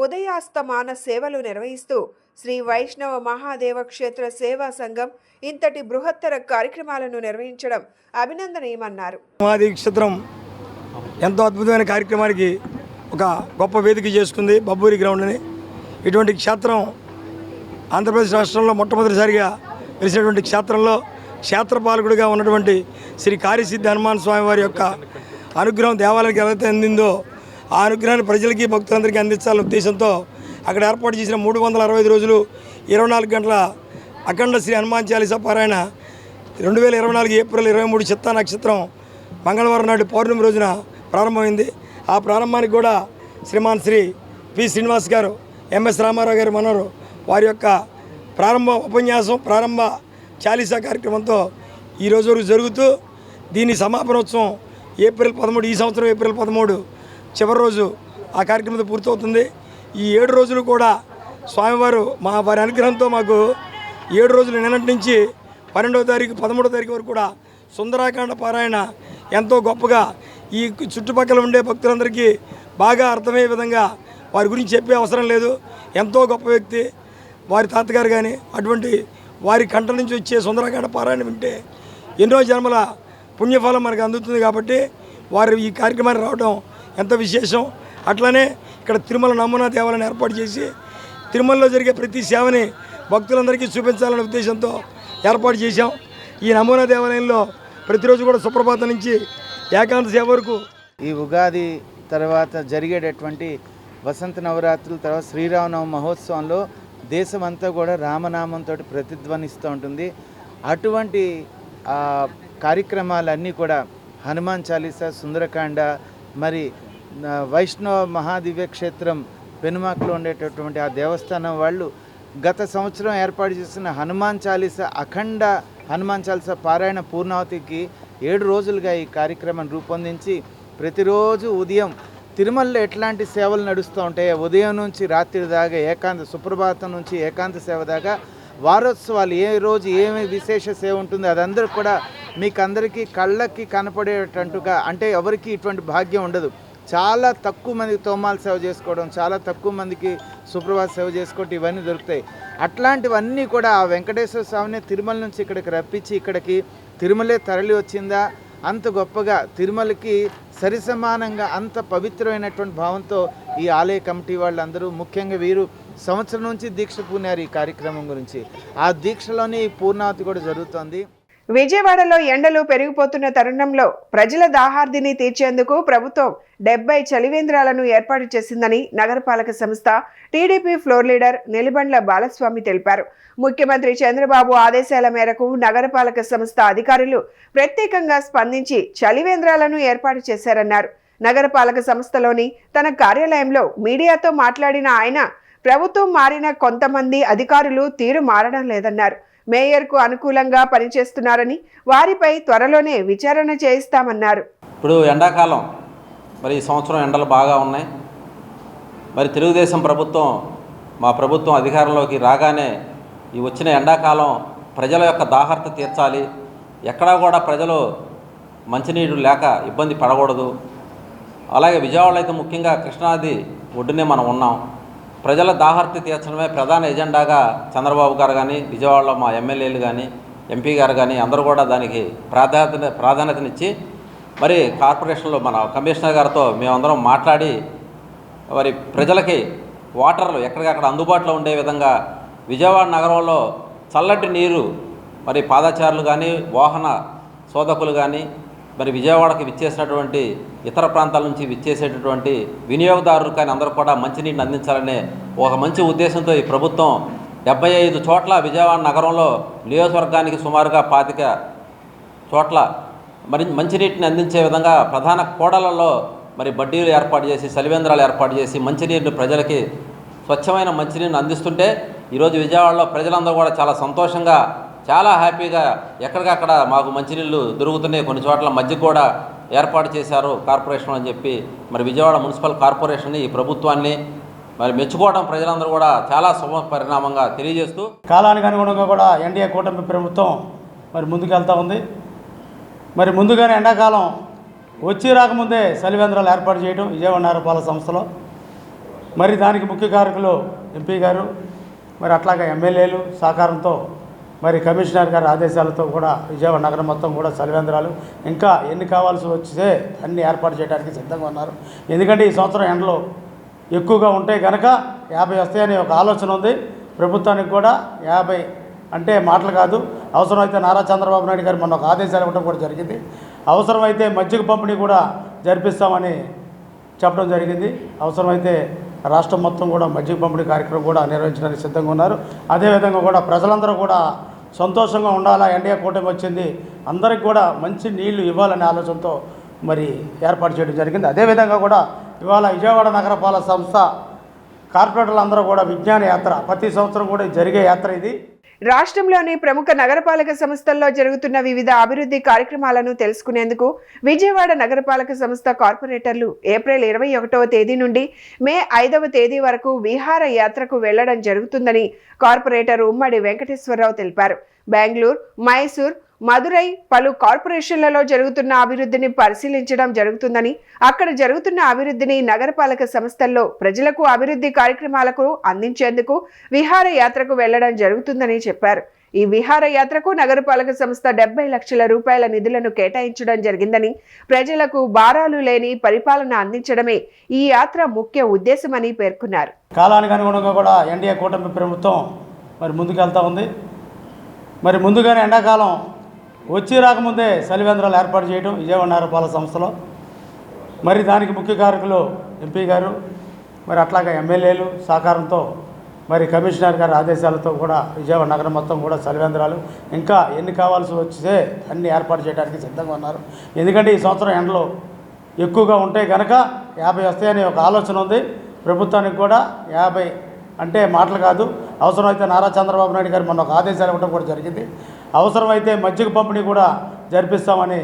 ఉదయాస్తమాన సేవలు నిర్వహిస్తూ శ్రీ వైష్ణవ మహాదేవ క్షేత్ర సేవా సంఘం ఇంతటి బృహత్తర కార్యక్రమాలను నిర్వహించడం అభినందనీయమన్నారు. మహాదేవి క్షేత్రం ఎంతో అద్భుతమైన కార్యక్రమానికి ఒక గొప్ప వేదిక చేసుకుంది బబ్బూరి గ్రౌండ్ని. ఇటువంటి క్షేత్రం ఆంధ్రప్రదేశ్ రాష్ట్రంలో మొట్టమొదటిసారిగా వెలిసినటువంటి క్షేత్రంలో క్షేత్రపాలకుడిగా ఉన్నటువంటి శ్రీ కార్యసిద్ధి హనుమాన్ స్వామి వారి యొక్క అనుగ్రహం దేవాలయానికి ఎవరైతే అందిందో ఆ అనుగ్రహాన్ని ప్రజలకి భక్తులందరికీ అందించాలనే ఉద్దేశంతో అక్కడ ఏర్పాటు చేసిన 365 రోజులు 24 గంటల అఖండ శ్రీ హనుమాన్ చాలీసా పారాయణ 2024 ఏప్రిల్ 23 చిత్తా నక్షత్రం మంగళవారం నాడు పౌర్ణమి రోజున ప్రారంభమైంది. ఆ ప్రారంభానికి కూడా శ్రీమాన్ శ్రీ పి శ్రీనివాస్ గారు, ఎంఎస్ రామారావు గారు మనరు వారి యొక్క ప్రారంభ ఉపన్యాసం, ప్రారంభ చాలీసా కార్యక్రమంతో ఈరోజు వరకు జరుగుతూ దీని సమాపనోత్సవం ఏప్రిల్ 13, ఈ సంవత్సరం ఏప్రిల్ 13 చివరి రోజు ఆ కార్యక్రమంతో పూర్తవుతుంది. ఈ 7 రోజులు కూడా స్వామివారు వారి అనుగ్రహంతో మాకు 7 రోజులు నిన్నటి నుంచి 12వ తారీఖు 13వ తారీఖు వరకు కూడా సుందరాకాండ పారాయణ ఎంతో గొప్పగా ఈ చుట్టుపక్కల ఉండే భక్తులందరికీ బాగా అర్థమయ్యే విధంగా వారి గురించి చెప్పే అవసరం లేదు. ఎంతో గొప్ప వ్యక్తి వారి తాతగారు కానీ అటువంటి వారి కంట నుంచి వచ్చే సుందరాకాండ పారాయణ వింటే ఎన్నో జన్మల పుణ్యఫలం మనకు అందుతుంది. కాబట్టి వారు ఈ కార్యక్రమానికి రావడం ఎంత విశేషం. అట్లనే ఇక్కడ తిరుమల నమూనా దేవాలయాన్ని ఏర్పాటు చేసి తిరుమలలో జరిగే ప్రతి సేవని భక్తులందరికీ చూపించాలనే ఉద్దేశంతో ఏర్పాటు చేశాం. ఈ నమూనా దేవాలయంలో ప్రతిరోజు కూడా సుప్రభాతం నుంచి ఏకాంత సేవ వరకు ఈ ఉగాది తర్వాత జరిగేటటువంటి వసంత నవరాత్రుల తర్వాత శ్రీరామనవమి మహోత్సవంలో దేశమంతా కూడా రామనామంతో ప్రతిధ్వనిస్తూ ఉంటుంది. అటువంటి కార్యక్రమాలన్నీ కూడా హనుమాన్ చాలీసా, సుందరకాండ, మరి వైష్ణవ మహాదివ్య క్షేత్రం పెనుమాకలో ఉండేటటువంటి ఆ దేవస్థానం వాళ్ళు గత సంవత్సరం ఏర్పాటు చేసిన హనుమాన్ చాలీసా అఖండ హనుమాన్ చాలీసా పారాయణ పూర్ణావతికి 7 రోజులుగా ఈ కార్యక్రమాన్ని రూపొందించి ప్రతిరోజు ఉదయం తిరుమలలో ఎట్లాంటి సేవలు నడుస్తూ ఉంటాయో ఉదయం నుంచి రాత్రి దాకా ఏకాంత సుప్రభాతం నుంచి ఏకాంత సేవ దాకా వారోత్సవాలు ఏ రోజు ఏమి విశేష సేవ ఉంటుందో అదందరూ కూడా మీకు అందరికీ కళ్ళకి కనపడేటట్టుగా, అంటే ఎవరికి ఇటువంటి భాగ్యం ఉండదు. చాలా తక్కువ మందికి తోమాల సేవ చేసుకోవడం, చాలా తక్కువ మందికి సుప్రభాత సేవ చేసుకోవడం ఇవన్నీ దొరుకుతాయి. అట్లాంటివన్నీ కూడా ఆ వెంకటేశ్వర స్వామిని తిరుమల నుంచి ఇక్కడికి రప్పించి ఇక్కడికి తిరుమలే తరలి వచ్చిందా అంత గొప్పగా తిరుమలకి సరిసమానంగా అంత పవిత్రమైనటువంటి భావంతో ఈ ఆలయ కమిటీ వాళ్ళందరూ, ముఖ్యంగా వీరు సంవత్సరం నుంచి దీక్ష పూనారు ఈ కార్యక్రమం గురించి. ఆ దీక్షలోనే ఈ పూర్ణావతి కూడా జరుగుతోంది. విజయవాడలో ఎండలు పెరిగిపోతున్న తరుణంలో ప్రజల దాహార్దిని తీర్చేందుకు ప్రభుత్వం 70 చలివేంద్రాలను ఏర్పాటు చేసిందని నగరపాలక సంస్థ టీడీపీ ఫ్లోర్ లీడర్ నిలిబండ్ల బాలస్వామి తెలిపారు. ముఖ్యమంత్రి చంద్రబాబు ఆదేశాల మేరకు నగరపాలక సంస్థ అధికారులు ప్రత్యేకంగా స్పందించి చలివేంద్రాలను ఏర్పాటు చేశారన్నారు. నగరపాలక సంస్థలోని తన కార్యాలయంలో మీడియాతో మాట్లాడిన ఆయన ప్రభుత్వం మారిన కొంతమంది అధికారులు తీరు మారడం లేదన్నారు. మేయర్కు అనుకూలంగా పనిచేస్తున్నారని వారిపై త్వరలోనే విచారణ చేయిస్తామన్నారు. ఇప్పుడు ఎండాకాలం, మరి ఈ సంవత్సరం ఎండలు బాగా ఉన్నాయి. మరి తెలుగుదేశం ప్రభుత్వం, మా ప్రభుత్వం అధికారంలోకి రాగానే ఈ వచ్చిన ఎండాకాలం ప్రజల యొక్క దాహార్త తీర్చాలి, ఎక్కడా కూడా ప్రజలు మంచినీరు లేక ఇబ్బంది పడకూడదు. అలాగే విజయవాడలో అయితే ముఖ్యంగా కృష్ణానది ఒడ్డునే మనం ఉన్నాం. ప్రజల దాహార్తి తీర్చడమే ప్రధాన ఎజెండాగా చంద్రబాబు గారు కానీ, విజయవాడలో మా ఎమ్మెల్యేలు కానీ, ఎంపీ గారు కానీ అందరూ కూడా దానికి ప్రాధాన్యతనిచ్చి మరి కార్పొరేషన్లో మన కమిషనర్ గారితో మేమందరం మాట్లాడి మరి ప్రజలకి వాటర్లు ఎక్కడికక్కడ అందుబాటులో ఉండే విధంగా విజయవాడ నగరంలో చల్లటి నీరు మరి పాదచారులు కానీ, వాహన సోదకులు కానీ, మరి విజయవాడకి విచ్చేసినటువంటి ఇతర ప్రాంతాల నుంచి విచ్చేసేటటువంటి వినియోగదారులు కానీ అందరూ కూడా మంచినీటిని అందించాలనే ఒక మంచి ఉద్దేశంతో ఈ ప్రభుత్వం 75 చోట్ల విజయవాడ నగరంలో నియోజకవర్గానికి సుమారుగా 25 చోట్ల మంచినీటిని అందించే విధంగా ప్రధాన కూడలలో మరి బడ్డీలు ఏర్పాటు చేసి సలివేంద్రాలు ఏర్పాటు చేసి మంచినీరుని ప్రజలకి స్వచ్ఛమైన మంచినీరుని అందిస్తుంటే ఈరోజు విజయవాడలో ప్రజలందరూ కూడా చాలా సంతోషంగా చాలా హ్యాపీగా ఎక్కడికక్కడ మాకు మంచినీళ్ళు దొరుకుతున్నాయి, కొన్ని చోట్ల మధ్య కూడా ఏర్పాటు చేశారు కార్పొరేషన్ అని చెప్పి మరి విజయవాడ మున్సిపల్ కార్పొరేషన్ని ఈ ప్రభుత్వాన్ని మరి మెచ్చుకోవడం ప్రజలందరూ కూడా చాలా శుభ పరిణామంగా తెలియజేస్తూ కాలానికి అనుగుణంగా కూడా ఎన్డీఏ కూటమి ప్రభుత్వం మరి ముందుకెళ్తూ ఉంది. మరి ముందుగానే ఎండాకాలం వచ్చి రాకముందే సలివేంద్రాలు ఏర్పాటు చేయడం విజయవాడ నగరపాలక సంస్థలో మరి దానికి ముఖ్య కారకులు ఎంపీ గారు మరి అట్లాగే ఎమ్మెల్యేలు సహకారంతో మరి కమిషనర్ గారి ఆదేశాలతో కూడా విజయవాడ నగరం మొత్తం కూడా సలివేంద్రాలు ఇంకా ఎన్ని కావాల్సి వస్తే అన్ని ఏర్పాటు చేయడానికి సిద్ధంగా ఉన్నారు. ఎందుకంటే ఈ సంవత్సరం ఎండలు ఎక్కువగా ఉంటే కనుక 50 వస్తాయనే ఒక ఆలోచన ఉంది ప్రభుత్వానికి కూడా. 50 అంటే మాటలు కాదు, అవసరమైతే నారా చంద్రబాబు నాయుడు గారు మొన్న ఒక ఆదేశాలు ఇవ్వడం కూడా జరిగింది. అవసరమైతే మజ్జిగ పంపిణీ కూడా జరిపిస్తామని చెప్పడం జరిగింది. అవసరమైతే రాష్ట్రం మొత్తం కూడా మజ్జిగ పంపిణీ కార్యక్రమం కూడా నిర్వహించడానికి సిద్ధంగా ఉన్నారు. అదేవిధంగా కూడా ప్రజలందరూ కూడా సంతోషంగా ఉండాలా, ఎన్డీఏ కూటమి వచ్చింది, అందరికి కూడా మంచి నీళ్లు ఇవ్వాలనే ఆలోచనతో మరి ఏర్పాటు చేయడం జరిగింది. అదేవిధంగా కూడా ఇవాళ విజయవాడ నగరపాలక సంస్థ కార్పొరేటర్లు అందరూ కూడా విజ్ఞాన యాత్ర ప్రతి సంవత్సరం కూడా జరిగే యాత్ర ఇది. రాష్ట్రంలోని ప్రముఖ నగరపాలక సంస్థల్లో జరుగుతున్న వివిధ అభివృద్ధి కార్యక్రమాలను తెలుసుకునేందుకు విజయవాడ నగరపాలక సంస్థ కార్పొరేటర్లు ఏప్రిల్ 21వ తేదీ నుండి మే 5వ తేదీ వరకు విహార యాత్రకు వెళ్లడం జరుగుతుందని కార్పొరేటర్ ఉమ్మడి వెంకటేశ్వరరావు తెలిపారు. బెంగళూరు, మైసూర్, మదురై పలు కార్పొరేషన్లలో జరుగుతున్న అభివృద్ధిని పరిశీలించడం జరుగుతుందని, అక్కడ జరుగుతున్న అభివృద్ధిని నగరపాలక సంస్థల్లో ప్రజలకు అభివృద్ధి కార్యక్రమాలకు అందించేందుకు విహార యాత్రకు వెళ్లడం జరుగుతుందని చెప్పారు. ఈ విహార యాత్రకు నగరపాలక సంస్థ 70 లక్షల రూపాయల నిధులను కేటాయించడం జరిగిందని, ప్రజలకు భారాలు లేని పరిపాలన అందించడమే ఈ యాత్ర ముఖ్య ఉద్దేశమని పేర్కొన్నారు. కాలానికి అనుగుణంగా కూడా ఎన్డీఏ కూటమి ప్రభుత్వం మరి ముందుకెళ్తూ ఉంది. మరి ముందుగానే ఎండాకాలం వచ్చి రాకముందే సలివేంద్రాలు ఏర్పాటు చేయడం విజయవాడ నగరపాలక సంస్థలో మరి దానికి ముఖ్య కారకులు ఎంపీ గారు మరి అట్లాగే ఎమ్మెల్యేలు సహకారంతో మరి కమిషనర్ గారి ఆదేశాలతో కూడా విజయవాడ నగరం మొత్తం కూడా సలివేంద్రాలు ఇంకా ఎన్ని కావాల్సి వస్తే అన్ని ఏర్పాటు చేయడానికి సిద్ధంగా ఉన్నారు. ఎందుకంటే ఈ సంవత్సరం ఎండలు ఎక్కువగా ఉంటే కనుక 50 వస్తాయనే ఒక ఆలోచన ఉంది ప్రభుత్వానికి కూడా. 50 అంటే మాటలు కాదు, అవసరమైతే నారా చంద్రబాబు నాయుడు గారు మొన్న ఒక ఆదేశాలు ఇవ్వడం కూడా జరిగింది. అవసరమైతే మజ్జిగ పంపిణీ కూడా జరిపిస్తామని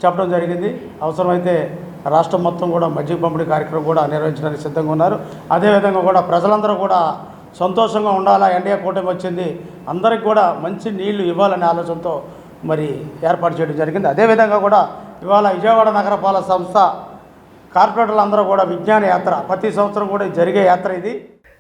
చెప్పడం జరిగింది. అవసరమైతే రాష్ట్రం మొత్తం కూడా మజ్జిగ పంపిణీ కార్యక్రమం కూడా నిర్వహించడానికి సిద్ధంగా ఉన్నారు. అదేవిధంగా కూడా ప్రజలందరూ కూడా సంతోషంగా ఉండాలా, ఎన్డీఏ కూటమి వచ్చింది, అందరికి కూడా మంచి నీళ్లు ఇవ్వాలనే ఆలోచనతో మరి ఏర్పాటు చేయడం జరిగింది. అదేవిధంగా కూడా ఇవాళ విజయవాడ నగరపాలక సంస్థ కార్పొరేటర్లు అందరూ కూడా విజ్ఞాన యాత్ర ప్రతి సంవత్సరం కూడా జరిగే యాత్ర ఇది.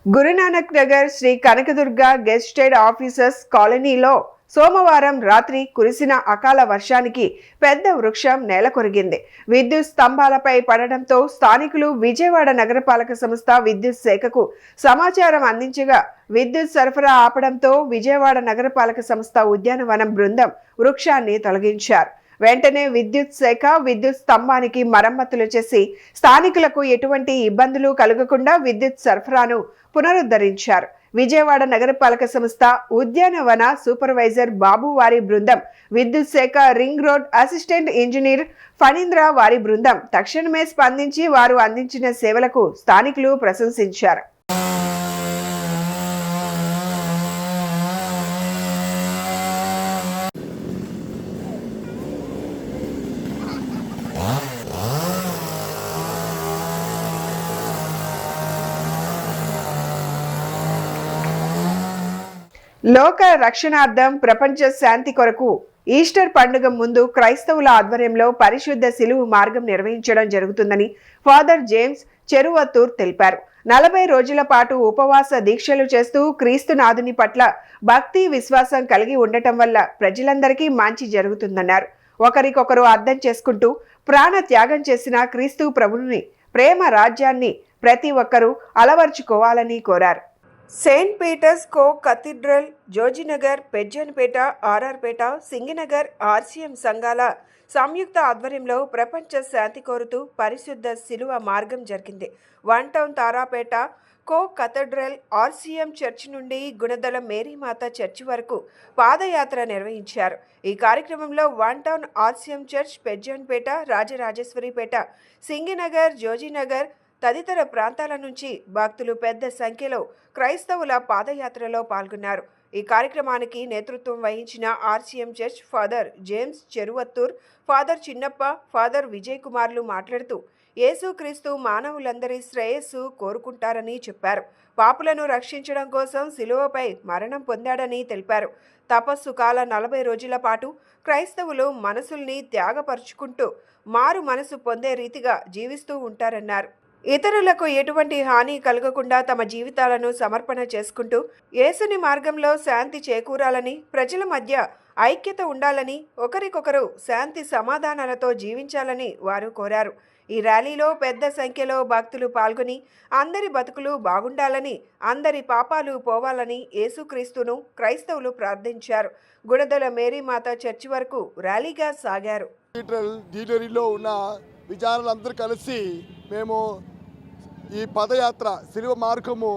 గురునానక్ నగర్ శ్రీ కనకదుర్గ గెస్టెడ్ ఆఫీసర్స్ కాలనీలో సోమవారం రాత్రి కురిసిన అకాల వర్షానికి పెద్ద వృక్షం నేలకొరిగింది. విద్యుత్ స్తంభాలపై పడడంతో స్థానికులు విజయవాడ నగరపాలక సంస్థ విద్యుత్ శాఖకు సమాచారం అందించగా విద్యుత్ సరఫరా ఆపడంతో విజయవాడ నగరపాలక సంస్థ ఉద్యానవనం బృందం వృక్షాన్ని తొలగించారు. వెంటనే విద్యుత్ శాఖ విద్యుత్ స్తంభానికి మరమ్మతులు చేసి స్థానికులకు ఎటువంటి ఇబ్బందులు కలగకుండా విద్యుత్ సరఫరాను పునరుద్ధరించారు. విజయవాడ నగరపాలక సంస్థ ఉద్యానవన సూపర్వైజర్ బాబు వారి బృందం, విద్యుత్ శాఖ ring road assistant engineer Phanindra వారి బృందం తక్షణమే స్పందించి వారు అందించిన సేవలకు స్థానికులు ప్రశంసించారు. లోక రక్షణార్థం ప్రపంచ శాంతి కొరకు ఈస్టర్ పండుగ ముందు క్రైస్తవుల ఆధ్వర్యంలో పరిశుద్ధ సిలువు మార్గం నిర్వహించడం జరుగుతుందని ఫాదర్ జేమ్స్ చెరువత్తూర్ తెలిపారు. 40 రోజుల పాటు ఉపవాస దీక్షలు చేస్తూ క్రీస్తునాథుని పట్ల భక్తి విశ్వాసం కలిగి ఉండటం వల్ల ప్రజలందరికీ మంచి జరుగుతుందన్నారు. ఒకరికొకరు అర్థం చేసుకుంటూ ప్రాణ త్యాగం చేసిన క్రీస్తు ప్రభువుని ప్రేమ రాజ్యాన్ని ప్రతి ఒక్కరూ అలవర్చుకోవాలని కోరారు. సెయింట్ పీటర్స్ కో కథీడ్రల్, జోజినగర్, పెజ్జన్పేట, ఆర్ఆర్పేట, సింగినగర్, ఆర్సీఎం సంఘాల సంయుక్త ఆధ్వర్యంలో ప్రపంచ శాంతి కోరుతూ పరిశుద్ధ శిలువ మార్గం జరిగింది. One town Tarapet co cathedral RCM church నుండి గుణదల మేరీమాత చర్చి వరకు పాదయాత్ర నిర్వహించారు. ఈ కార్యక్రమంలో one town RCM church, Pezzonpet, Rajarajeswaripeta, Singhnagar, Jojinagar తదితర ప్రాంతాల నుంచి భక్తులు పెద్ద సంఖ్యలో క్రైస్తవుల పాదయాత్రలో పాల్గొన్నారు. ఈ కార్యక్రమానికి నేతృత్వం వహించిన RCM church father James Cheruvathur, father Chinnappa, father Vijay కుమార్లు మాట్లాడుతూ యేసుక్రీస్తు మానవులందరి శ్రేయస్సు కోరుకుంటారని చెప్పారు. పాపులను రక్షించడం కోసం శిలువపై మరణం పొందాడని తెలిపారు. తపస్సు కాల 40 రోజుల పాటు క్రైస్తవులు మనసుల్ని త్యాగపరుచుకుంటూ మారు మనసు పొందే రీతిగా జీవిస్తూ ఉంటారన్నారు. ఇతరులకు ఎటువంటి హాని కలగకుండా తమ జీవితాలను సమర్పణ చేసుకుంటూ యేసుని మార్గంలో శాంతి చేకూరాలని, ప్రజల మధ్య ఐక్యత ఉండాలని, ఒకరికొకరు శాంతి సమాధానాలతో జీవించాలని వారు కోరారు. ఈ ర్యాలీలో పెద్ద సంఖ్యలో భక్తులు పాల్గొని అందరి బతుకులు బాగుండాలని, అందరి పాపాలు పోవాలని యేసుక్రీస్తును క్రైస్తవులు ప్రార్థించారు. గుణదల మేరీమాత చర్చి వరకు ర్యాలీగా సాగారు. డీలరీలో ఉన్న విచారణలందరూ కలిసి మేము ఈ పదయాత్ర శిలువ మార్గము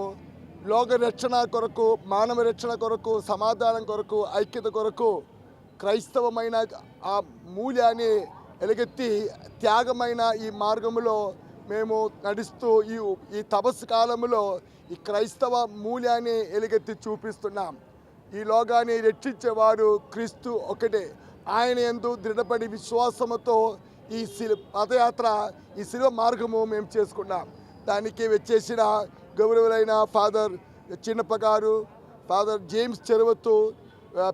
లోక రక్షణ కొరకు, మానవ రక్షణ కొరకు, సమాధానం కొరకు, ఐక్యత కొరకు క్రైస్తవమైన ఆ మూల్యాన్ని ఎలుగెత్తి త్యాగమైన ఈ మార్గములో మేము నడుస్తూ ఈ తపస్సు కాలంలో ఈ క్రైస్తవ మూల్యాన్ని ఎలుగెత్తి చూపిస్తున్నాం. ఈ లోకాన్ని రక్షించేవారు క్రీస్తు ఒకటే. ఆయన యందు దృఢపడి విశ్వాసముతో ఈ పదయాత్ర, ఈ శిలువ మార్గము మేము చేసుకున్నాం. దానికి వచ్చేసిన గౌరవులైన ఫాదర్ చిన్నప్ప గారు, ఫాదర్ జేమ్స్ చెరువత్తు,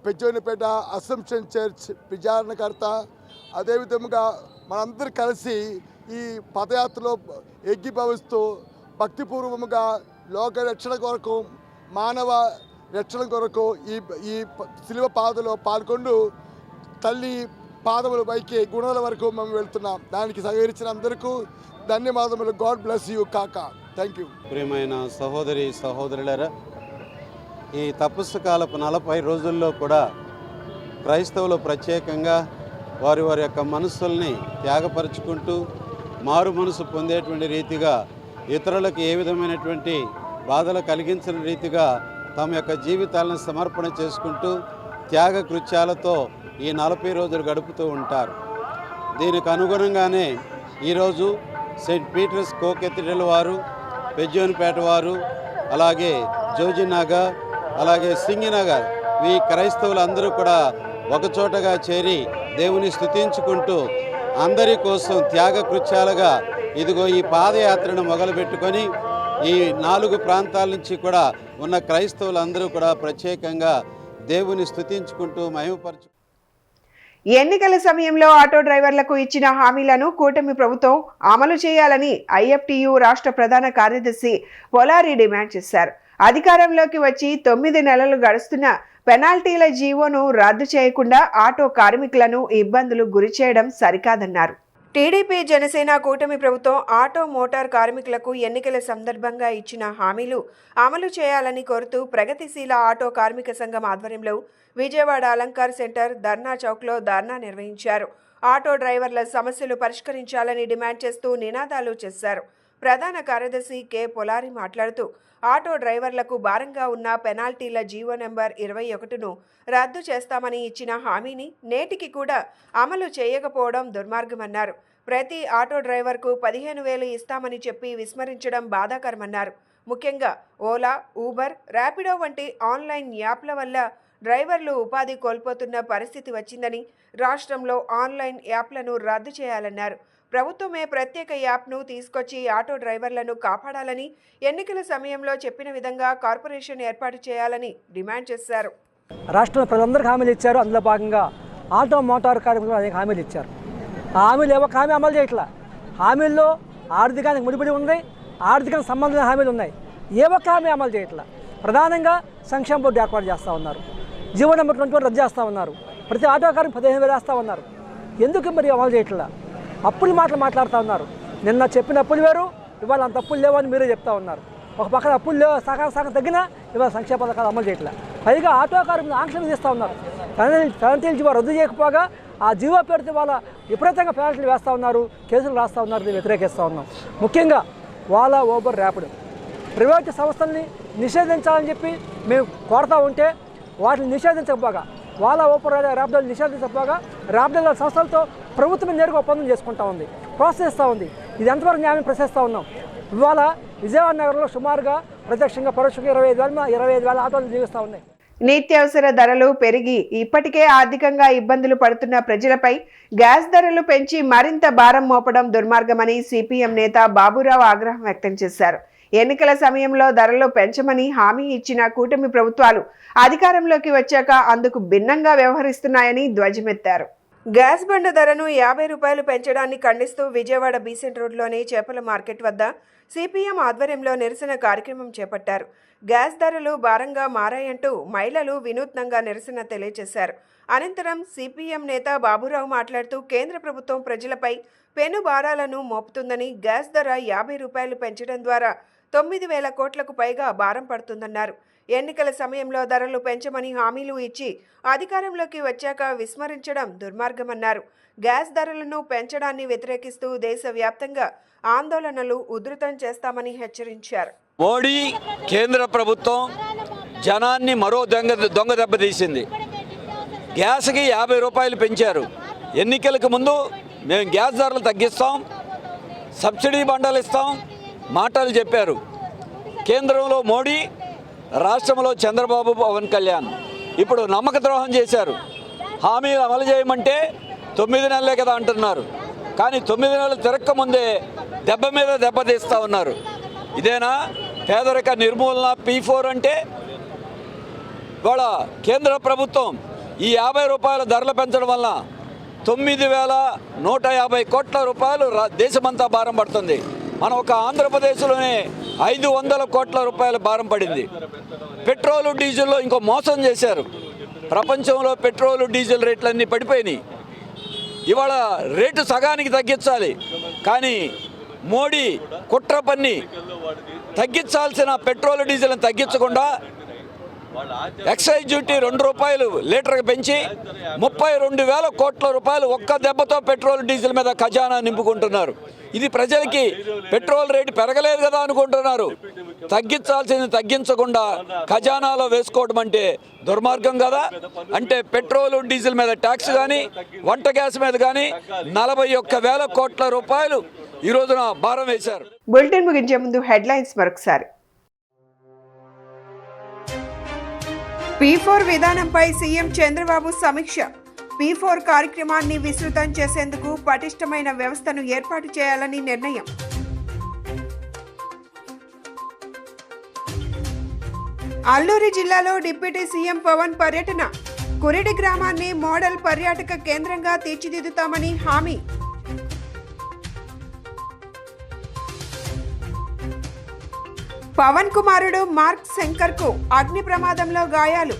పెజ్జోనిపేట అసంప్షన్ చర్చ్ విచారణకర్త, అదేవిధంగా మనందరూ కలిసి ఈ పదయాత్రలో ఏకీభవిస్తూ భక్తిపూర్వముగా లోక రక్షణ కొరకు, మానవ రక్షణ కొరకు ఈ శిలువ పాదలో పాల్గొంటూ తల్లి పాదముల పైకి గుణాల వరకు మేము వెళ్తున్నాం. దానికి సహకరించిన అందరికీ ధన్యవాదములు. గాడ్ బ్లెస్ యూ కాకా. Thank you. ప్రియమైన సహోదరి సహోదరులారా, ఈ తపస్సు కాలపు 40 రోజుల్లో కూడా క్రైస్తవులు ప్రత్యేకంగా వారి యొక్క మనస్సుల్ని త్యాగపరుచుకుంటూ మారు మనసు పొందేటువంటి రీతిగా, ఇతరులకు ఏ విధమైనటువంటి బాధలు కలిగించిన రీతిగా తమ యొక్క జీవితాలను సమర్పణ చేసుకుంటూ త్యాగ కృత్యాలతో ఈ 40 రోజులు గడుపుతూ ఉంటారు. దీనికి అనుగుణంగానే ఈరోజు సెయింట్ పీటర్స్ కో కెథడ్రల్ వారు, పెజ్జోనిపేట వారు, అలాగే జోజీనగర్, అలాగే సింగినగర్ ఈ క్రైస్తవులందరూ కూడా ఒకచోటగా చేరి దేవుని స్తుతించుకుంటూ అందరి కోసం త్యాగ కృత్యాలుగా ఇదిగో ఈ పాదయాత్రను మొదలుపెట్టుకొని ఈ 4 ప్రాంతాల నుంచి కూడా ఉన్న క్రైస్తవులందరూ కూడా ప్రత్యేకంగా దేవుని స్తుతించుకుంటూ మహిమపరచు. ఎన్నికల సమయంలో ఆటో డ్రైవర్లకు ఇచ్చిన హామీలను కూటమి ప్రభుత్వం అమలు చేయాలని IFTU రాష్ట్ర ప్రధాన కార్యదర్శి పొలారి డిమాండ్ చేశారు. అధికారంలోకి వచ్చి 9 నెలలు గడుస్తున్న పెనాల్టీల జీవోను రద్దు చేయకుండా ఆటో కార్మికులను ఇబ్బందులు గురిచేయడం సరికాదన్నారు. టీడీపీ జనసేన కూటమి ప్రభుత్వం ఆటో మోటార్ కార్మికులకు ఎన్నికల సందర్భంగా ఇచ్చిన హామీలు అమలు చేయాలని కోరుతూ ప్రగతిశీల ఆటో కార్మిక సంఘం ఆధ్వర్యంలో విజయవాడ అలంకార్ సెంటర్ ధర్నా చౌక్లో ధర్నా నిర్వహించారు. ఆటో డ్రైవర్ల సమస్యలు పరిష్కరించాలని డిమాండ్ చేస్తూ నినాదాలు చేశారు. ప్రధాన కార్యదర్శి కె పొలారి మాట్లాడుతూ ఆటో డ్రైవర్లకు భారంగా ఉన్న పెనాల్టీల జీవో నెంబర్ 21ను రద్దు చేస్తామని ఇచ్చిన హామీని నేటికి కూడా అమలు చేయకపోవడం దుర్మార్గమన్నారు. ప్రతి ఆటో డ్రైవర్కు 15,000 ఇస్తామని చెప్పి విస్మరించడం బాధాకరమన్నారు. ముఖ్యంగా ఓలా, ఊబర్, ర్యాపిడో వంటి ఆన్లైన్ యాప్ల వల్ల డ్రైవర్లు ఉపాధి కోల్పోతున్న పరిస్థితి వచ్చిందని, రాష్ట్రంలో ఆన్లైన్ యాప్లను రద్దు చేయాలన్నారు. ప్రభుత్వమే ప్రత్యేక యాప్ను తీసుకొచ్చి ఆటో డ్రైవర్లను కాపాడాలని, ఎన్నికల సమయంలో చెప్పిన విధంగా కార్పొరేషన్ ఏర్పాటు చేయాలని డిమాండ్ చేశారు. రాష్ట్రంలో ప్రజలందరికీ హామీలు ఇచ్చారు. అందులో భాగంగా ఆటో మోటార్ కార్మికులకు అనేక హామీలు ఇచ్చారు. ఆ హామీలు ఏ ఒక్క హామీ అమలు చేయట్లా. హామీల్లో ఆర్థికానికి ముడిపడి ఉంది, ఆర్థికానికి సంబంధించిన హామీలు ఉన్నాయి. ఏ ఒక్క హామీ అమలు చేయట్లా. ప్రధానంగా సంక్షేమ బోర్డు ఏర్పాటు చేస్తూ ఉన్నారు. జీవో నెంబర్ 21 రద్దు చేస్తూ ఉన్నారు. ప్రతి ఆటో కార్మికు 15,000 వేస్తూ ఉన్నారు. ఎందుకు మరి అమలు చేయట్లా? అప్పుల మాటలు మాట్లాడుతూ ఉన్నారు. నిన్న చెప్పిన అప్పులు వేరు, ఇవాళ అంత అప్పులు లేవని మీరే చెప్తా ఉన్నారు. ఒక పక్కన అప్పులు లేవు, సగం తగ్గినా ఇవాళ సంక్షేమ పథకాలు అమలు చేయట్లా. పైగా ఆటో కార్మికులు ఆంక్షలు విధిస్తూ ఉన్నారు. పెనాల్టీల జీవో రద్దు చేయకపోగా ఆ జీవో పేరుతో వాళ్ళ విపరీతంగా పెనాల్టీలు వేస్తూ ఉన్నారు, కేసులు రాస్తూ ఉన్నారు. దీన్ని వ్యతిరేకిస్తూ ఉన్నాం. ముఖ్యంగా ఓలా, ఊబర్, ర్యాపిడో ప్రైవేటు సంస్థల్ని నిషేధించాలని చెప్పి మేము కోరుతూ ఉంటే వాటిని నిషేధించకపోగా, ఓలా, ఊబర్, ర్యాపిడోలు నిషేధించకపోగా ర్యాపిడో సంస్థలతో ప్రభుత్వం నేరుగా ఒప్పందం చేసుకుంటూ ఉంది, ప్రోత్సహిస్తూ ఉంది. ఇది ఎంతవరకు న్యాయం ప్రశ్నిస్తూ ఉన్నాం. ఇవాళ విజయవాడ నగరంలో సుమారుగా ప్రత్యక్షంగా పరోక్షంగా 25,000 ఆటోలు జీవిస్తూ ఉన్నాయి. నిత్యావసర ధరలు పెరిగి ఇప్పటికే ఆర్థికంగా ఇబ్బందులు పడుతున్న ప్రజలపై గ్యాస్ ధరలు పెంచి మరింత భారం మోపడం దుర్మార్గమని సిపిఎం నేత బాబురావు ఆగ్రహం వ్యక్తం చేశారు. ఎన్నికల సమయంలో ధరలు పెంచమని హామీ ఇచ్చిన కూటమి ప్రభుత్వాలు అధికారంలోకి వచ్చాక అందుకు భిన్నంగా వ్యవహరిస్తున్నాయని ధ్వజమెత్తారు. గ్యాస్ బండ ధరను 50 రూపాయలు పెంచడాన్ని ఖండిస్తూ విజయవాడ బీసెంట్ రోడ్లోని చేపల మార్కెట్ వద్ద సిపిఎం ఆధ్వర్యంలో నిరసన కార్యక్రమం చేపట్టారు. గ్యాస్ ధరలు భారంగా మారాయంటూ మహిళలు వినూత్నంగా నిరసన తెలియజేశారు. అనంతరం సిపిఎం నేత బాబురావు మాట్లాడుతూ కేంద్ర ప్రభుత్వం ప్రజలపై పెను భారాలను మోపుతుందని, గ్యాస్ ధర 50 రూపాయలు పెంచడం ద్వారా 9,000 కోట్లకు పైగా భారం పడుతుందన్నారు. ఎన్నికల సమయంలో ధరలు పెంచమని హామీలు ఇచ్చి అధికారంలోకి వచ్చాక విస్మరించడం దుర్మార్గమన్నారు. గ్యాస్ ధరలను పెంచడాన్ని వ్యతిరేకిస్తూ దేశవ్యాప్తంగా ఆందోళనలు ఉధృతం చేస్తామని హెచ్చరించారు. మోడీ కేంద్ర ప్రభుత్వం జనాన్ని మరో దొంగ దెబ్బతీసింది. గ్యాస్కి 50 రూపాయలు పెంచారు. ఎన్నికలకు ముందు మేము గ్యాస్ ధరలు తగ్గిస్తాం, సబ్సిడీ బండలు ఇస్తాం మాటలు చెప్పారు. కేంద్రంలో మోడీ, రాష్ట్రంలో చంద్రబాబు, పవన్ కళ్యాణ్ ఇప్పుడు నమ్మక ద్రోహం చేశారు. హామీలు అమలు చేయమంటే 9 నెలలే కదా అంటున్నారు. కానీ 9 నెలలు తిరక్కముందే దెబ్బ మీద దెబ్బతీస్తూ ఉన్నారు. ఇదేనా పేదరిక నిర్మూలన P4 అంటే? ఇవాళ కేంద్ర ప్రభుత్వం ఈ 50 రూపాయల ధరలు పెంచడం వల్ల 9,150 కోట్ల రూపాయలు దేశమంతా భారం పడుతుంది. మనం ఒక ఆంధ్రప్రదేశ్లోనే 500 కోట్ల రూపాయల భారం పడింది. పెట్రోలు, డీజిల్లో ఇంకో మోసం చేశారు. ప్రపంచంలో పెట్రోలు, డీజిల్ రేట్లన్నీ పడిపోయినాయి. ఇవాళ రేటు సగానికి తగ్గించాలి. కానీ మోడీ కుట్ర పన్ని తగ్గించాల్సిన పెట్రోల్, డీజిల్ని తగ్గించకుండా ఎక్సైజ్ డ్యూటీ 2 రూపాయలు లీటర్కి పెంచి 32,000 కోట్ల రూపాయలు ఒక్క దెబ్బతో పెట్రోల్, డీజిల్ మీద ఖజానా నింపుకుంటున్నారు. ఇది ప్రజలకి పెట్రోల్ రేటు పెరగలేదు కదా అనుకుంటున్నారు. తగ్గించాల్సింది తగ్గించకుండా ఖజానాలో వేసుకోవడం అంటే దుర్మార్గం కదా. అంటే పెట్రోల్, డీజిల్ మీద ట్యాక్స్ కానీ, వంట గ్యాస్ మీద కానీ 41,000 కోట్ల రూపాయలు ఈ రోజున భారం వేశారు. బులెటిన్ ముగించే ముందు హెడ్లైన్స్ మరొకసారి. P4 విధానంపై సీఎం చంద్రబాబు సమీక్ష. P4 కార్యక్రమాన్ని విస్తృతం చేసేందుకు పటిష్టమైన వ్యవస్థను ఏర్పాటు చేయాలని నిర్ణయం. అల్లూరి జిల్లాలో డిప్యూటీ సీఎం పవన్ పర్యటన. కురిడి గ్రామాన్ని మోడల్ పర్యాటక కేంద్రంగా తీర్చిదిద్దుతామని హామీ. పవన్ కుమారుడు మార్క్ శంకర్కు అగ్ని ప్రమాదంలో గాయాలు.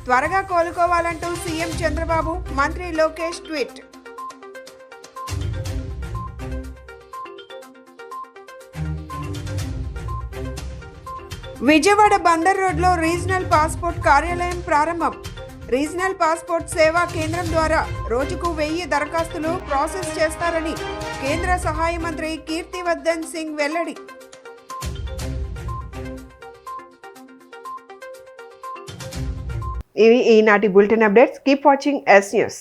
త్వరగా కోలుకోవాలంటూ సీఎం చంద్రబాబు, మంత్రి లోకేష్ ట్వీట్. విజయవాడ బందర్ రోడ్లో రీజనల్ పాస్పోర్ట్ కార్యాలయం ప్రారంభం. రీజనల్ పాస్పోర్ట్ సేవా కేంద్రం ద్వారా రోజుకు 1000 దరఖాస్తులు ప్రాసెస్ చేస్తారని కేంద్ర సహాయ మంత్రి కీర్తివర్ధన్ సింగ్ వెల్లడి. ఇవి ఈనాటి bulletin updates. Keep watching yes news.